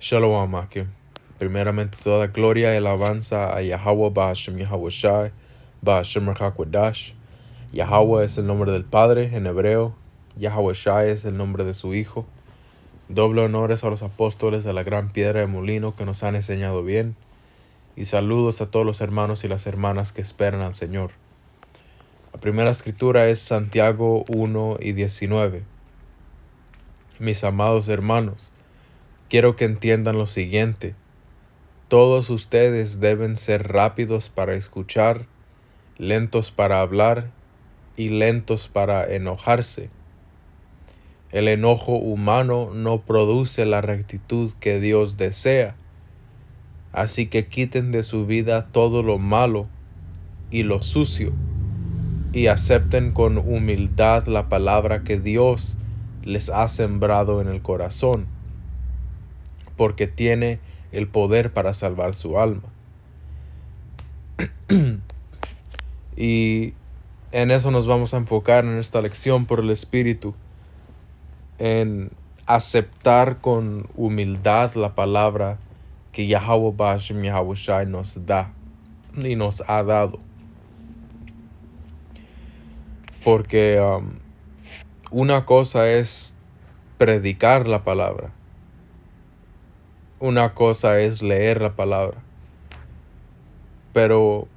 Shalom, Akim. Primeramente, toda gloria y alabanza a Yahweh Ba'ashem Yahweh Shai, Ba'ashem Rahakwadash. Yahweh es el nombre del Padre en hebreo. Yahweh Shai es el nombre de su Hijo. Doble honores a los apóstoles de la gran piedra de molino que nos han enseñado bien. Y saludos a todos los hermanos y las hermanas que esperan al Señor. La primera escritura es Santiago 1:19. Mis amados hermanos, quiero que entiendan lo siguiente. Todos ustedes deben ser rápidos para escuchar, lentos para hablar y lentos para enojarse. El enojo humano no produce la rectitud que Dios desea. Así que quiten de su vida todo lo malo y lo sucio y acepten con humildad la palabra que Dios les ha sembrado en el corazón, porque tiene el poder para salvar su alma. Y en eso nos vamos a enfocar en esta lección por el Espíritu, en aceptar con humildad la palabra que Yahweh Ba'ashem Yahweh Shai nos da y nos ha dado. Porque una cosa es predicar la palabra, una cosa es leer la palabra, pero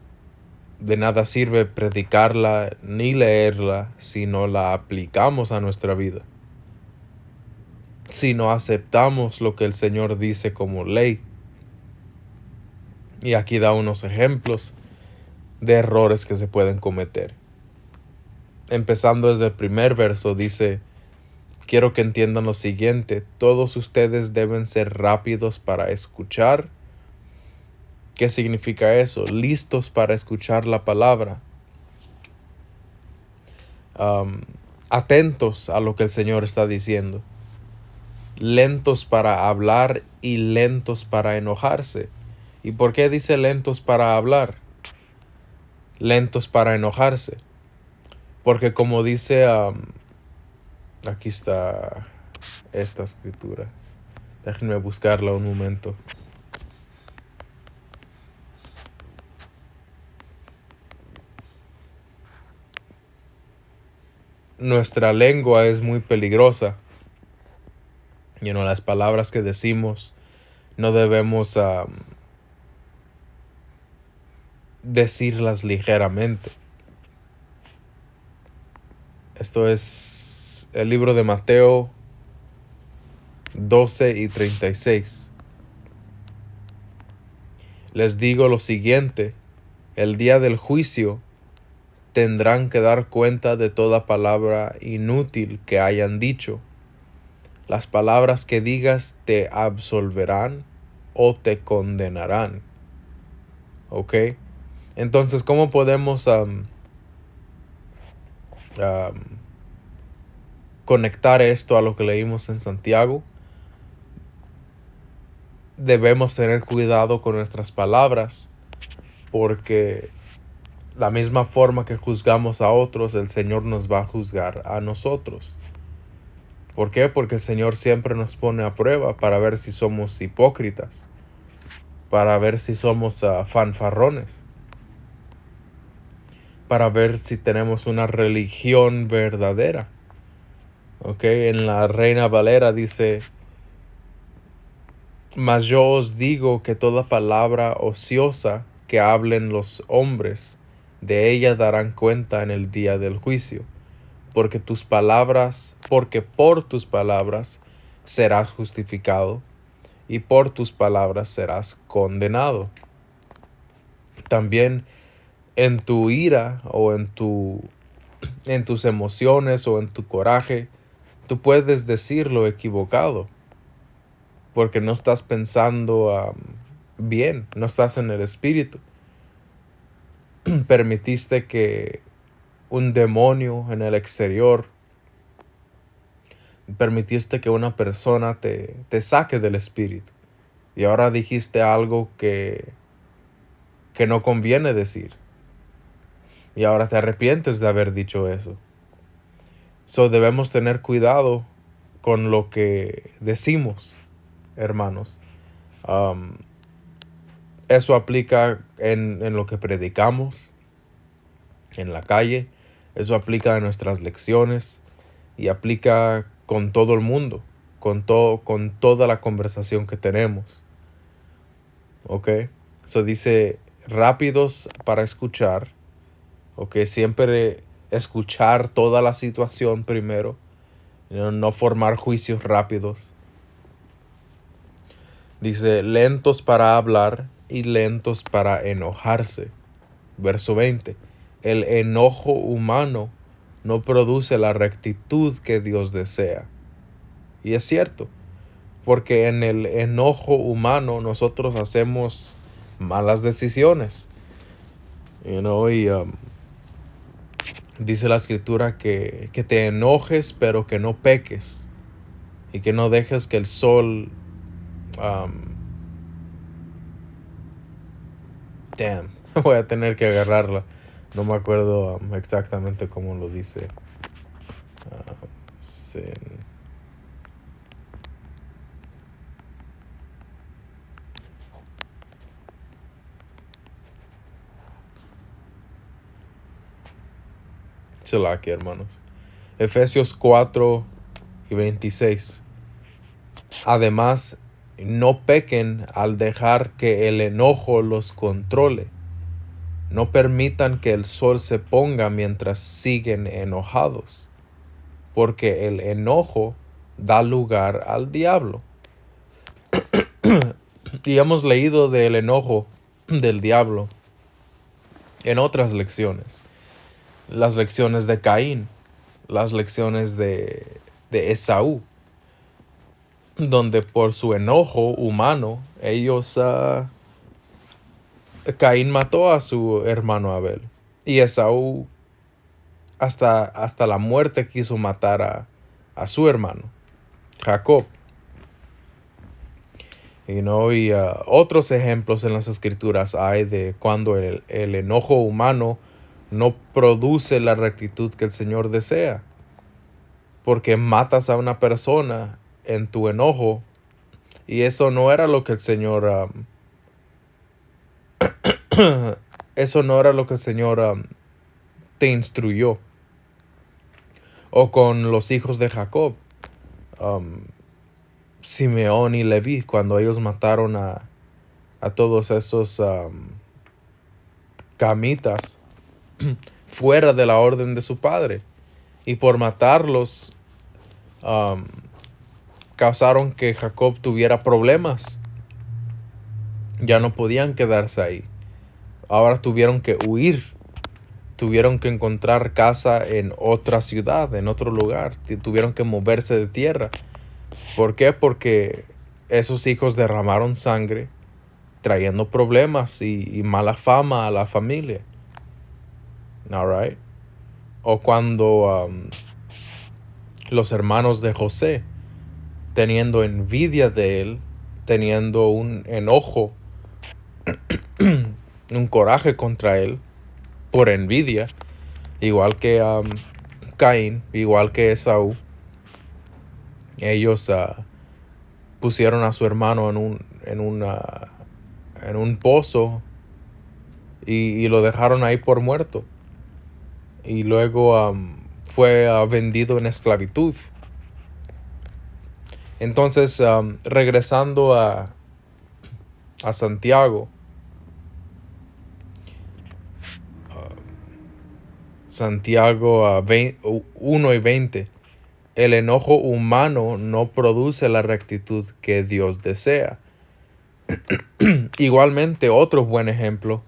de nada sirve predicarla ni leerla si no la aplicamos a nuestra vida, si no aceptamos lo que el Señor dice como ley. Y aquí da unos ejemplos de errores que se pueden cometer. Empezando desde el primer verso, dice: quiero que entiendan lo siguiente, todos ustedes deben ser rápidos para escuchar. ¿Qué significa eso? Listos para escuchar la palabra. Atentos a lo que el Señor está diciendo. Lentos para hablar y lentos para enojarse. ¿Y por qué dice lentos para hablar? Lentos para enojarse. Porque como dice, aquí está esta escritura. Déjenme buscarla un momento. Nuestra lengua es muy peligrosa. Las palabras que decimos no debemos decirlas ligeramente. Esto es el libro de Mateo 12:36. Les digo lo siguiente: el día del juicio tendrán que dar cuenta de toda palabra inútil que hayan dicho. Las palabras que digas te absolverán o te condenarán. ¿Ok? Entonces, ¿cómo podemos conectar esto a lo que leímos en Santiago? Debemos tener cuidado con nuestras palabras, porque la misma forma que juzgamos a otros, el Señor nos va a juzgar a nosotros. ¿Por qué? Porque el Señor siempre nos pone a prueba para ver si somos hipócritas, para ver si somos fanfarrones, para ver si tenemos una religión verdadera. ¿Ok? En la Reina Valera dice: mas yo os digo que toda palabra ociosa que hablen los hombres, de ella darán cuenta en el día del juicio. Porque por tus palabras serás justificado, y por tus palabras serás condenado. También en tu ira o en tus emociones o en tu coraje, tú puedes decir lo equivocado, porque no estás pensando bien, no estás en el espíritu. Permitiste que un demonio en el exterior, permitiste que una persona te saque del espíritu, y ahora dijiste algo que no conviene decir, y ahora te arrepientes de haber dicho eso. Debemos tener cuidado con lo que decimos, hermanos, Um, Eso aplica en lo que predicamos en la calle. Eso aplica en nuestras lecciones y aplica con todo el mundo, con toda la conversación que tenemos. ¿Ok? Eso dice rápidos para escuchar. ¿Ok? Siempre escuchar toda la situación primero. No formar juicios rápidos. Dice lentos para hablar y lentos para enojarse. Verso 20. El enojo humano no produce la rectitud que Dios desea. Y es cierto, porque en el enojo humano nosotros hacemos malas decisiones. Y dice la escritura que te enojes pero que no peques. Y que no dejes que el sol... voy a tener que agarrarla. No me acuerdo exactamente cómo lo dice. Sí. Aquí, hermanos. Efesios 4:26. Además, no pequen al dejar que el enojo los controle. No permitan que el sol se ponga mientras siguen enojados, porque el enojo da lugar al diablo. Y hemos leído del enojo del diablo en otras lecciones. Las lecciones de Caín, las lecciones de Esaú, donde por su enojo humano Caín mató a su hermano Abel, y Esaú hasta la muerte quiso matar a su hermano Jacob. Y otros ejemplos en las escrituras hay de cuando el enojo humano no produce la rectitud que el Señor desea, porque matas a una persona en tu enojo, y eso no era lo que el Señor eso no era lo que el Señor te instruyó. O con los hijos de Jacob, Simeón y Leví, cuando ellos mataron a todos esos camitas fuera de la orden de su padre, y por matarlos causaron que Jacob tuviera problemas. Ya no podían quedarse ahí, ahora tuvieron que huir, tuvieron que encontrar casa en otra ciudad, en otro lugar, tuvieron que moverse de tierra. ¿Por qué? Porque esos hijos derramaron sangre, trayendo problemas y mala fama a la familia. All right. O cuando los hermanos de José, teniendo envidia de él, teniendo un enojo, un coraje contra él, por envidia, igual que Caín, igual que Esaú, ellos pusieron a su hermano en un pozo y lo dejaron ahí por muerto. Y luego fue vendido en esclavitud. Entonces, regresando a Santiago, Santiago 1:20, el enojo humano no produce la rectitud que Dios desea. Igualmente, otro buen ejemplo,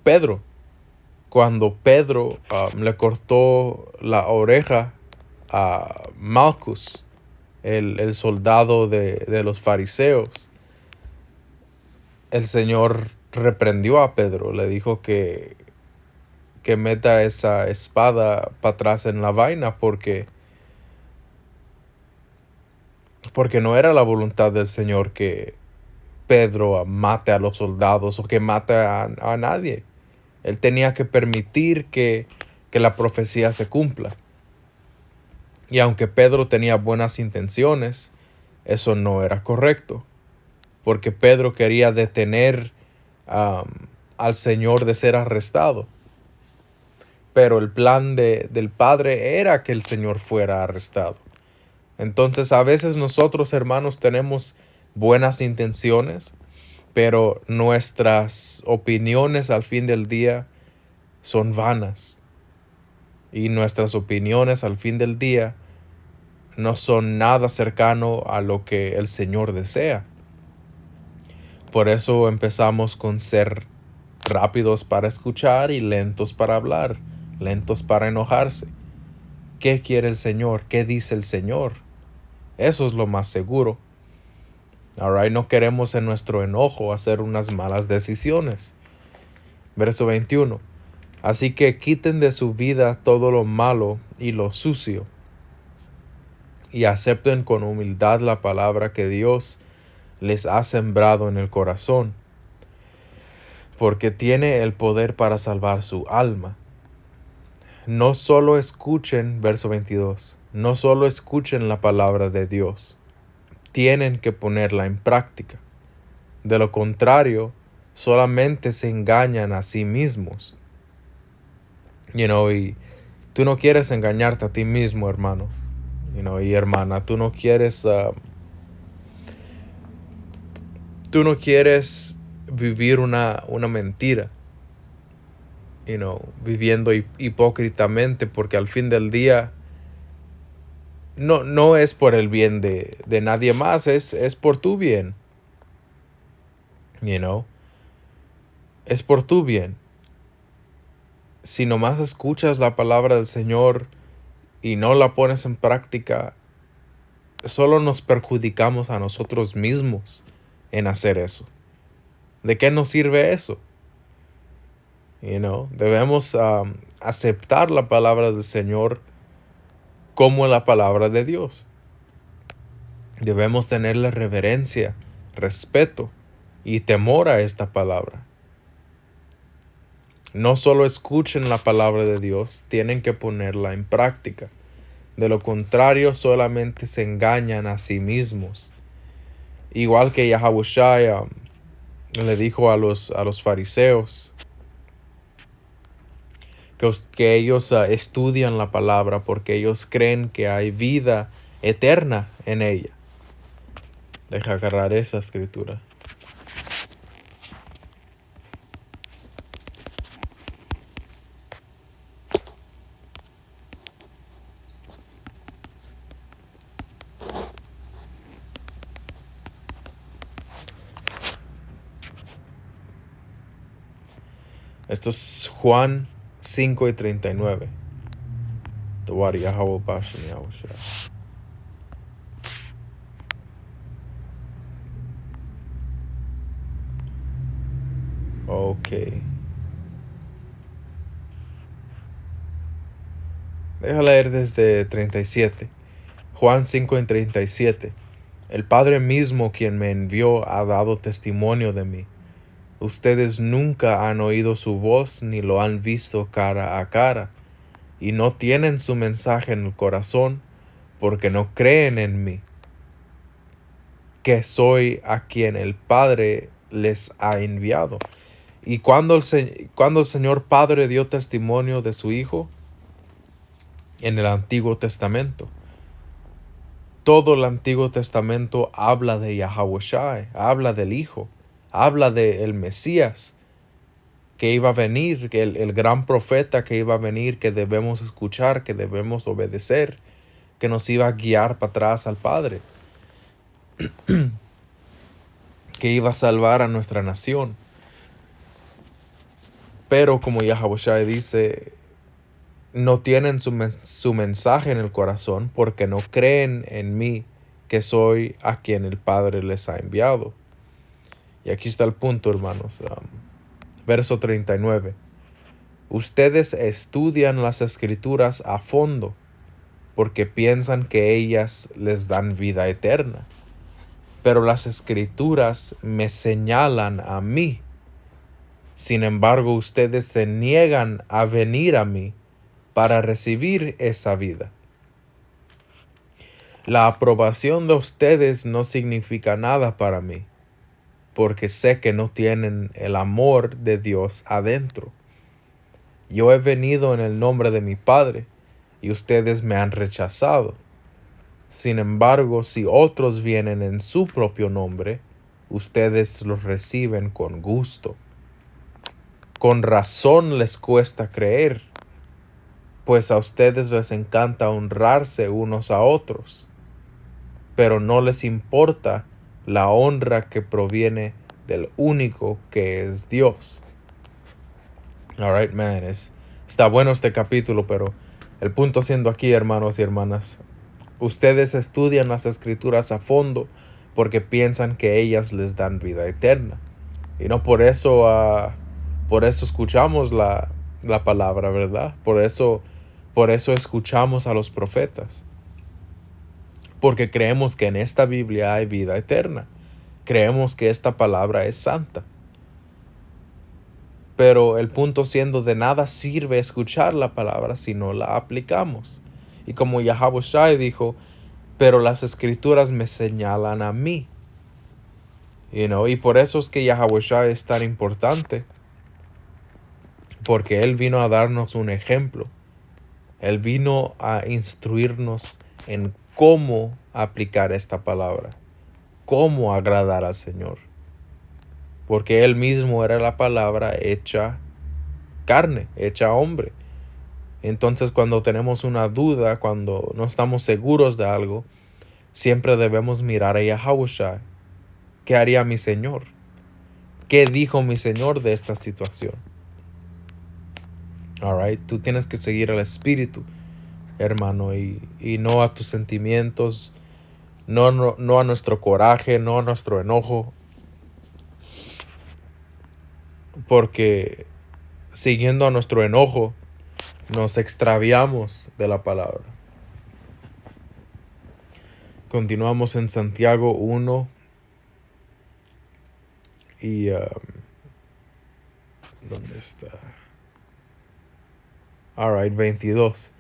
Pedro. Cuando Pedro le cortó la oreja a Malcus, el soldado de los fariseos, el Señor reprendió a Pedro, le dijo que meta esa espada para atrás en la vaina, porque no era la voluntad del Señor que Pedro mate a los soldados o que mate a nadie. Él tenía que permitir que la profecía se cumpla. Y aunque Pedro tenía buenas intenciones, eso no era correcto, porque Pedro quería detener al Señor de ser arrestado. Pero el plan del Padre era que el Señor fuera arrestado. Entonces a veces nosotros, hermanos, tenemos buenas intenciones, pero nuestras opiniones al fin del día son vanas. Y nuestras opiniones al fin del día no son nada cercano a lo que el Señor desea. Por eso empezamos con ser rápidos para escuchar y lentos para hablar, lentos para enojarse. ¿Qué quiere el Señor? ¿Qué dice el Señor? Eso es lo más seguro. Alright, no queremos en nuestro enojo hacer unas malas decisiones. Verso 21. Así que quiten de su vida todo lo malo y lo sucio, y acepten con humildad la palabra que Dios les ha sembrado en el corazón, porque tiene el poder para salvar su alma. No solo escuchen, verso 22, no solo escuchen la palabra de Dios, tienen que ponerla en práctica. De lo contrario, solamente se engañan a sí mismos. Y tú no quieres engañarte a ti mismo, hermano. Y hermana, tú no quieres vivir una mentira. Viviendo hipócritamente, porque al fin del día no es por el bien de nadie más, es por tu bien. Es por tu bien. Si nomás escuchas la palabra del Señor y no la pones en práctica, solo nos perjudicamos a nosotros mismos en hacer eso. ¿De qué nos sirve eso? Debemos aceptar la palabra del Señor como la palabra de Dios. Debemos tenerle reverencia, respeto y temor a esta palabra. No solo escuchen la palabra de Dios, tienen que ponerla en práctica. De lo contrario, solamente se engañan a sí mismos. Igual que Yahawashi le dijo a los fariseos que ellos estudian la palabra porque ellos creen que hay vida eterna en ella. Deja agarrar esa escritura. Esto es Juan 5:39. Ok. Deja leer desde 37. Juan 5:37. El Padre mismo quien me envió ha dado testimonio de mí. Ustedes nunca han oído su voz ni lo han visto cara a cara, y no tienen su mensaje en el corazón porque no creen en mí, que soy a quien el Padre les ha enviado. Y cuando el Señor Padre dio testimonio de su Hijo en el Antiguo Testamento, todo el Antiguo Testamento habla de Yahawashi, habla del Hijo, habla del Mesías que iba a venir, que el gran profeta que iba a venir, que debemos escuchar, que debemos obedecer, que nos iba a guiar para atrás al Padre, que iba a salvar a nuestra nación. Pero como Yahawashi dice, no tienen su mensaje en el corazón porque no creen en mí, que soy a quien el Padre les ha enviado. Y aquí está el punto, hermanos. Verso 39. Ustedes estudian las Escrituras a fondo porque piensan que ellas les dan vida eterna. Pero las Escrituras me señalan a mí. Sin embargo, ustedes se niegan a venir a mí para recibir esa vida. La aprobación de ustedes no significa nada para mí, porque sé que no tienen el amor de Dios adentro. Yo he venido en el nombre de mi Padre, y ustedes me han rechazado. Sin embargo, si otros vienen en su propio nombre, ustedes los reciben con gusto. Con razón les cuesta creer, pues a ustedes les encanta honrarse unos a otros, pero no les importa la honra que proviene del único que es Dios. Alright, man, está bueno este capítulo, pero el punto siendo aquí, hermanos y hermanas, ustedes estudian las escrituras a fondo porque piensan que ellas les dan vida eterna. Y no por eso, por eso escuchamos la palabra, ¿verdad? Por eso escuchamos a los profetas. Porque creemos que en esta Biblia hay vida eterna. Creemos que esta palabra es santa. Pero el punto siendo, de nada sirve escuchar la palabra si no la aplicamos. Y como Yahweh Shai dijo, pero las escrituras me señalan a mí. Y por eso es que Yahweh Shai es tan importante. Porque Él vino a darnos un ejemplo. Él vino a instruirnos en cómo aplicar esta palabra. Cómo agradar al Señor. Porque Él mismo era la palabra hecha carne, hecha hombre. Entonces, cuando tenemos una duda, cuando no estamos seguros de algo, siempre debemos mirar a Yahushua. ¿Qué haría mi Señor? ¿Qué dijo mi Señor de esta situación? Alright, tú tienes que seguir al Espíritu, hermano, y no a tus sentimientos, no a nuestro coraje, no a nuestro enojo. Porque siguiendo a nuestro enojo, nos extraviamos de la palabra. Continuamos en Santiago 1 y ¿dónde está? Alright, 22.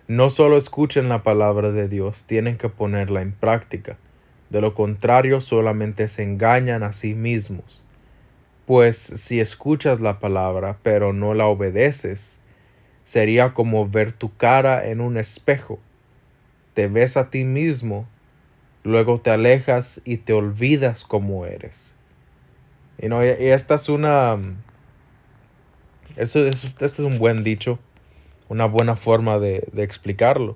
No solo escuchen la palabra de Dios, tienen que ponerla en práctica. De lo contrario, solamente se engañan a sí mismos. Pues si escuchas la palabra, pero no la obedeces, sería como ver tu cara en un espejo. Te ves a ti mismo, luego te alejas y te olvidas cómo eres. Y esta es este es un buen dicho, una buena forma de explicarlo.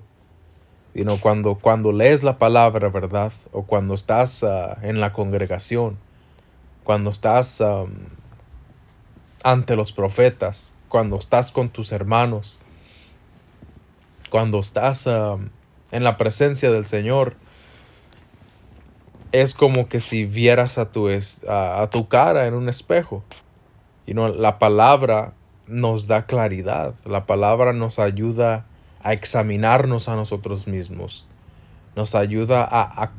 Cuando lees la palabra, ¿verdad? O cuando estás en la congregación, cuando estás ante los profetas, cuando estás con tus hermanos, cuando estás en la presencia del Señor, es como que si vieras a tu cara en un espejo. La palabra nos da claridad. La palabra nos ayuda a examinarnos a nosotros mismos. Nos ayuda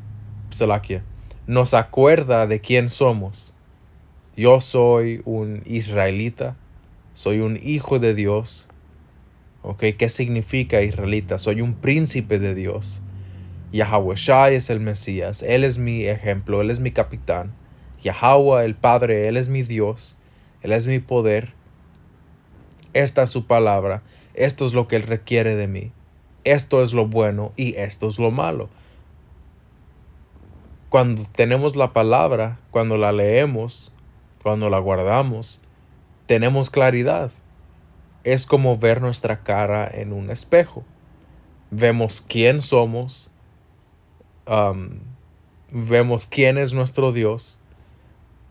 nos acuerda de quién somos. Yo soy un israelita. Soy un hijo de Dios. ¿Qué significa israelita? Soy un príncipe de Dios. Yahweh Shai es el Mesías. Él es mi ejemplo. Él es mi capitán. Yahweh, el Padre, Él es mi Dios. Él es mi poder. Esta es su palabra. Esto es lo que Él requiere de mí. Esto es lo bueno y esto es lo malo. Cuando tenemos la palabra, cuando la leemos, cuando la guardamos, tenemos claridad. Es como ver nuestra cara en un espejo. Vemos quién somos. Vemos quién es nuestro Dios.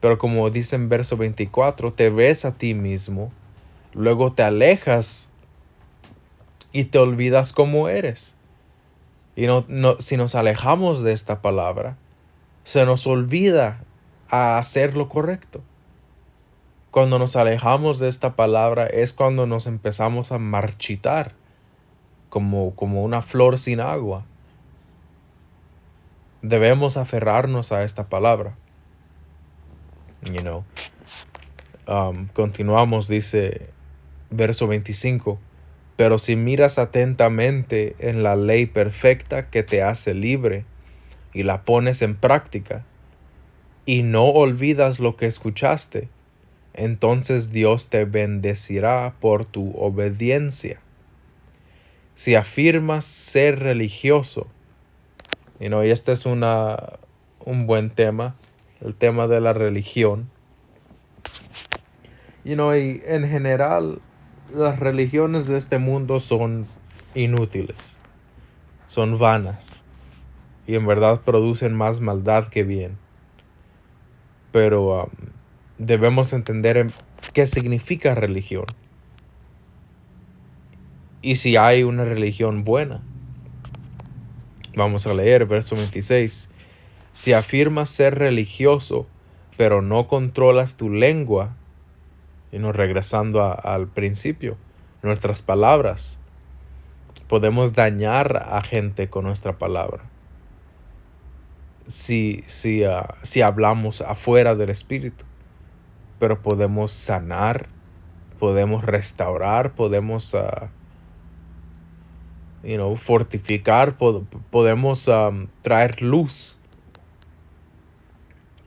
Pero como dice en verso 24, te ves a ti mismo. Luego te alejas y te olvidas cómo eres. Si nos alejamos de esta palabra, se nos olvida a hacer lo correcto. Cuando nos alejamos de esta palabra es cuando nos empezamos a marchitar como una flor sin agua. Debemos aferrarnos a esta palabra. Continuamos, dice verso 25. Pero si miras atentamente en la ley perfecta que te hace libre, y la pones en práctica y no olvidas lo que escuchaste, entonces Dios te bendecirá por tu obediencia. Si afirmas ser religioso, y este es un buen tema, el tema de la religión. Y en general, las religiones de este mundo son inútiles, son vanas, y en verdad producen más maldad que bien. Pero debemos entender qué significa religión y si hay una religión buena. Vamos a leer verso 26. Si afirmas ser religioso, pero no controlas tu lengua, regresando al principio, nuestras palabras, podemos dañar a gente con nuestra palabra. Si hablamos afuera del Espíritu, pero podemos sanar, podemos restaurar, podemos fortificar, podemos traer luz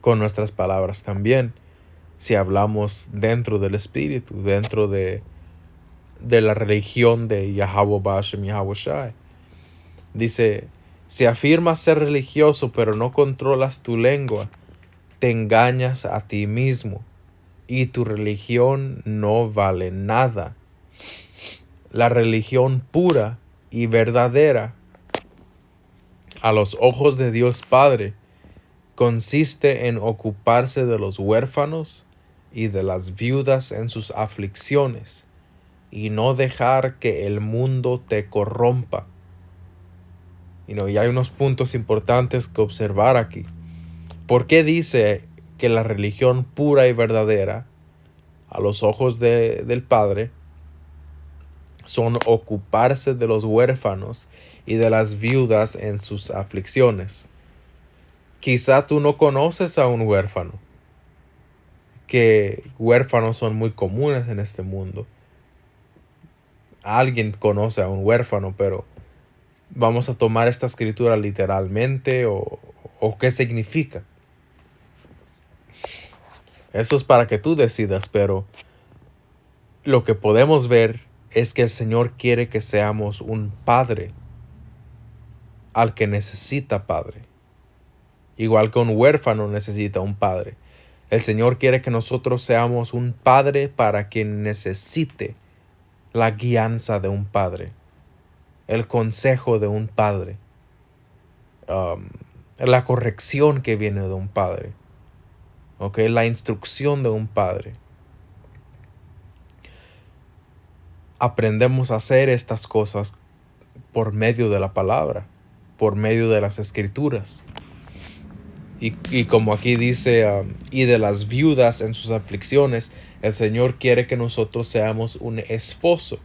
con nuestras palabras también. Si hablamos dentro del Espíritu, dentro de la religión de Yahweh Ba'ashem Yahweh Shai. Dice, si afirmas ser religioso pero no controlas tu lengua, te engañas a ti mismo y tu religión no vale nada. La religión pura y verdadera a los ojos de Dios Padre consiste en ocuparse de los huérfanos y de las viudas en sus aflicciones y no dejar que el mundo te corrompa. Y hay unos puntos importantes que observar aquí. ¿Por qué dice que la religión pura y verdadera a los ojos del Padre son ocuparse de los huérfanos y de las viudas en sus aflicciones? Quizá tú no conoces a un huérfano, que huérfanos son muy comunes en este mundo. Alguien conoce a un huérfano, pero ¿vamos a tomar esta escritura literalmente o qué significa? Eso es para que tú decidas, pero lo que podemos ver es que el Señor quiere que seamos un padre al que necesita padre. Igual que un huérfano necesita un padre. El Señor quiere que nosotros seamos un padre para quien necesite la guianza de un padre, el consejo de un padre, la corrección que viene de un padre, la instrucción de un padre. Aprendemos a hacer estas cosas por medio de la palabra, por medio de las escrituras. Y como aquí dice, y de las viudas en sus aflicciones, el Señor quiere que nosotros seamos un esposo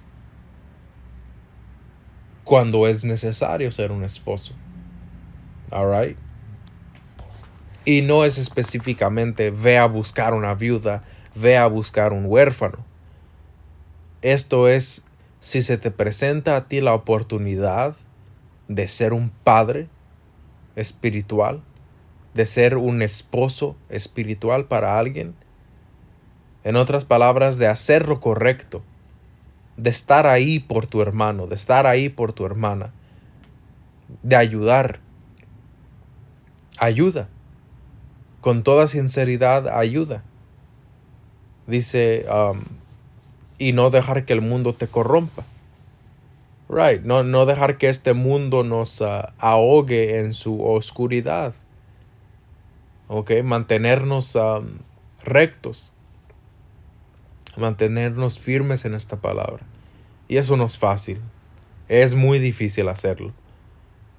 cuando es necesario ser un esposo. All right. Y no es específicamente ve a buscar una viuda, ve a buscar un huérfano. Esto es, si se te presenta a ti la oportunidad de ser un padre espiritual, de ser un esposo espiritual para alguien, en otras palabras, de hacer lo correcto, de estar ahí por tu hermano, de estar ahí por tu hermana, de ayudar. Ayuda. Con toda sinceridad, ayuda. Dice, y no dejar que el mundo te corrompa. Right, no dejar que este mundo nos ahogue en su oscuridad. Mantenernos rectos. Mantenernos firmes en esta palabra. Y eso no es fácil. Es muy difícil hacerlo.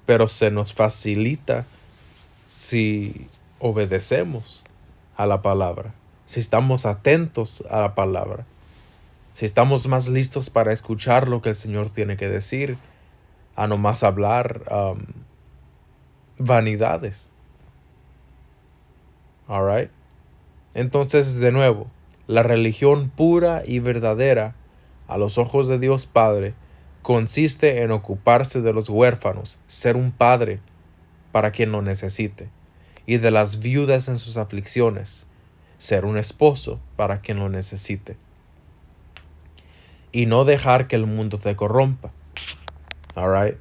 Pero se nos facilita si obedecemos a la palabra. Si estamos atentos a la palabra. Si estamos más listos para escuchar lo que el Señor tiene que decir, a no más hablar vanidades. All right. Entonces, de nuevo, la religión pura y verdadera a los ojos de Dios Padre consiste en ocuparse de los huérfanos, ser un padre para quien lo necesite, y de las viudas en sus aflicciones, ser un esposo para quien lo necesite, y no dejar que el mundo te corrompa. All right.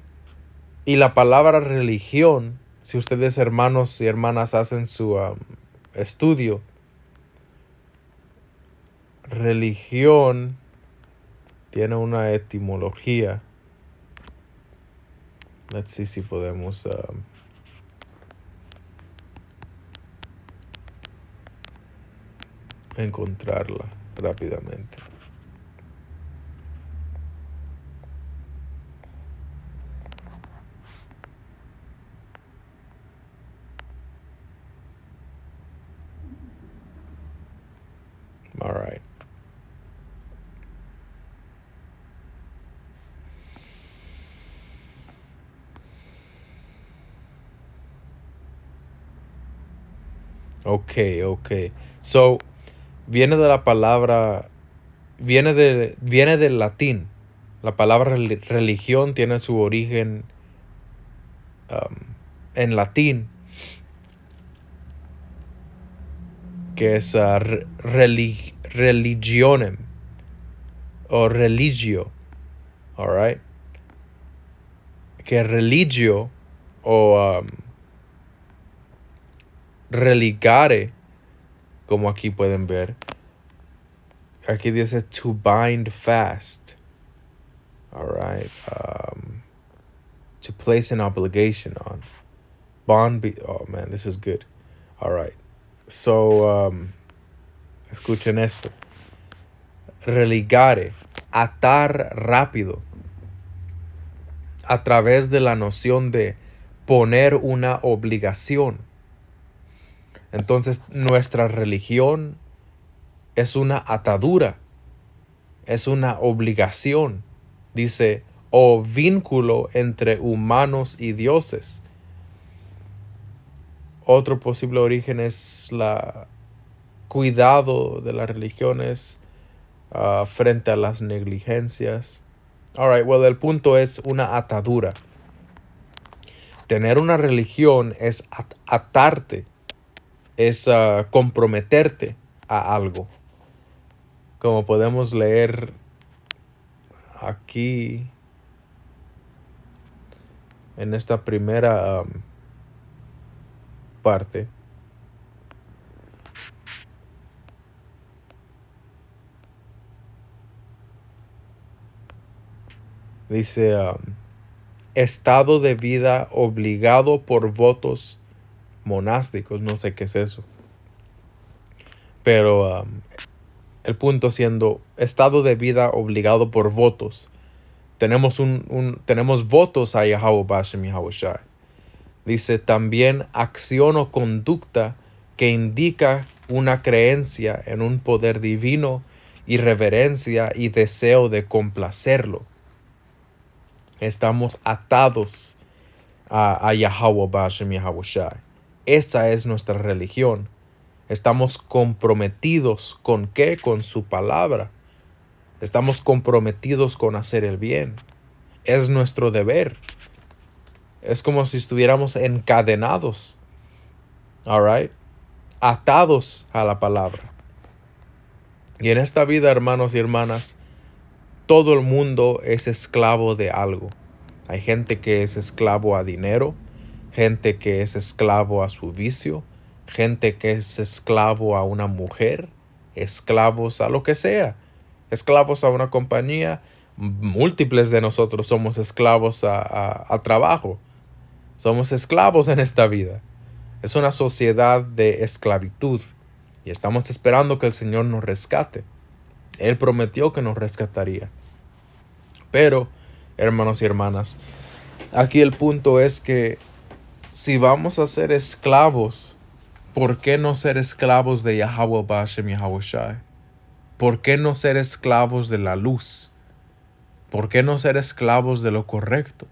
Y la palabra religión, si ustedes hermanos y hermanas hacen su estudio, religión tiene una etimología. Let's see si podemos encontrarla rápidamente. All right. Okay. So, viene de la palabra, viene del latín. La palabra religión tiene su origen en latín, que es religionem o religio. All right. Que religio o religare, como aquí pueden ver. Aquí dice to bind fast. All right. To place an obligation on. Oh man, this is good. All right. So, escuchen esto. Religare, atar rápido, a través de la noción de poner una obligación. Entonces, nuestra religión es una atadura, es una obligación. Dice, o vínculo entre humanos y dioses. Otro posible origen es la cuidado de las religiones frente a las negligencias. All right, well, el punto es una atadura. Tener una religión es atarte, es comprometerte a algo. Como podemos leer aquí en esta primera parte. Dice, estado de vida obligado por votos monásticos. No sé qué es eso. Pero el punto siendo, estado de vida obligado por votos. Tenemos tenemos votos a Yahweh Bashem Yahweh Shai. Dice también acción o conducta que indica una creencia en un poder divino y reverencia y deseo de complacerlo. Estamos atados a Yahweh Bashem Yahweh Shai. Esa es nuestra religión. Estamos comprometidos ¿con qué? Con su palabra. Estamos comprometidos con hacer el bien. Es nuestro deber. Es como si estuviéramos encadenados. All right. Atados a la palabra. Y en esta vida, hermanos y hermanas, todo el mundo es esclavo de algo. Hay gente que es esclavo a dinero, gente que es esclavo a su vicio, gente que es esclavo a una mujer, esclavos a lo que sea, esclavos a una compañía. Múltiples de nosotros somos esclavos a trabajo. Somos esclavos en esta vida. Es una sociedad de esclavitud y estamos esperando que el Señor nos rescate. Él prometió que nos rescataría. Pero, hermanos y hermanas, aquí el punto es que si vamos a ser esclavos, ¿por qué no ser esclavos de Yahweh Bashem Yahweh Shai? ¿Por qué no ser esclavos de la luz? ¿Por qué no ser esclavos de lo correcto?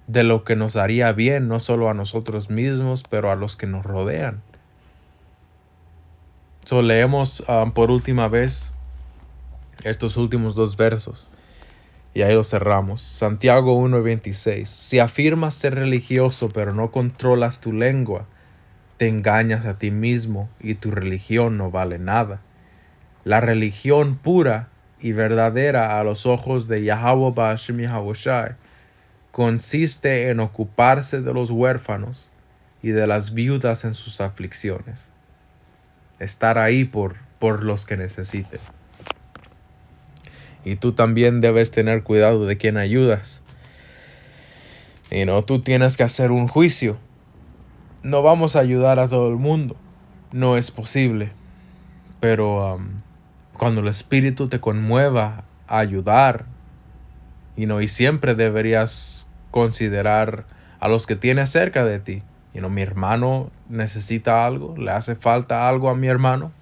De lo que nos haría bien, no solo a nosotros mismos, pero a los que nos rodean. Leemos por última vez estos últimos dos versos. Y ahí lo cerramos. Santiago 1:26. Si afirmas ser religioso pero no controlas tu lengua, te engañas a ti mismo y tu religión no vale nada. La religión pura y verdadera a los ojos de Yahweh Ba'ashem Yahawashi consiste en ocuparse de los huérfanos y de las viudas en sus aflicciones. Estar ahí por los que necesiten. Y tú también debes tener cuidado de quién ayudas. Y no, tú tienes que hacer un juicio. No vamos a ayudar a todo el mundo. No es posible. Pero cuando el Espíritu te conmueva a ayudar, y siempre deberías considerar a los que tienes cerca de ti. Mi hermano necesita algo, le hace falta algo a mi hermano.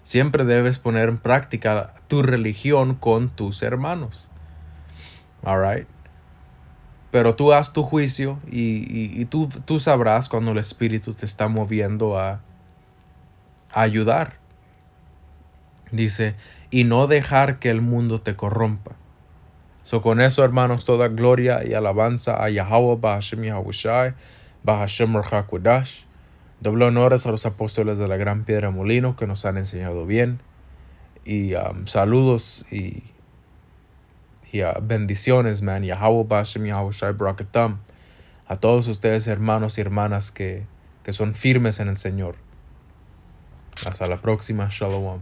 Siempre debes poner en práctica tu religión con tus hermanos. All right. Pero tú haz tu juicio y tú sabrás cuando el Espíritu te está moviendo a ayudar. Dice, y no dejar que el mundo te corrompa. Con eso, hermanos, toda gloria y alabanza a Yahweh Ba'ashem Yahawashi, Ba'ashem Rahakwadash. Doble honores a los apóstoles de la Gran Piedra Molino que nos han enseñado bien. Y saludos y bendiciones, man. Yahweh Ba'ashem Yahawashi Barakatam. A todos ustedes, hermanos y hermanas que son firmes en el Señor. Hasta la próxima. Shalom.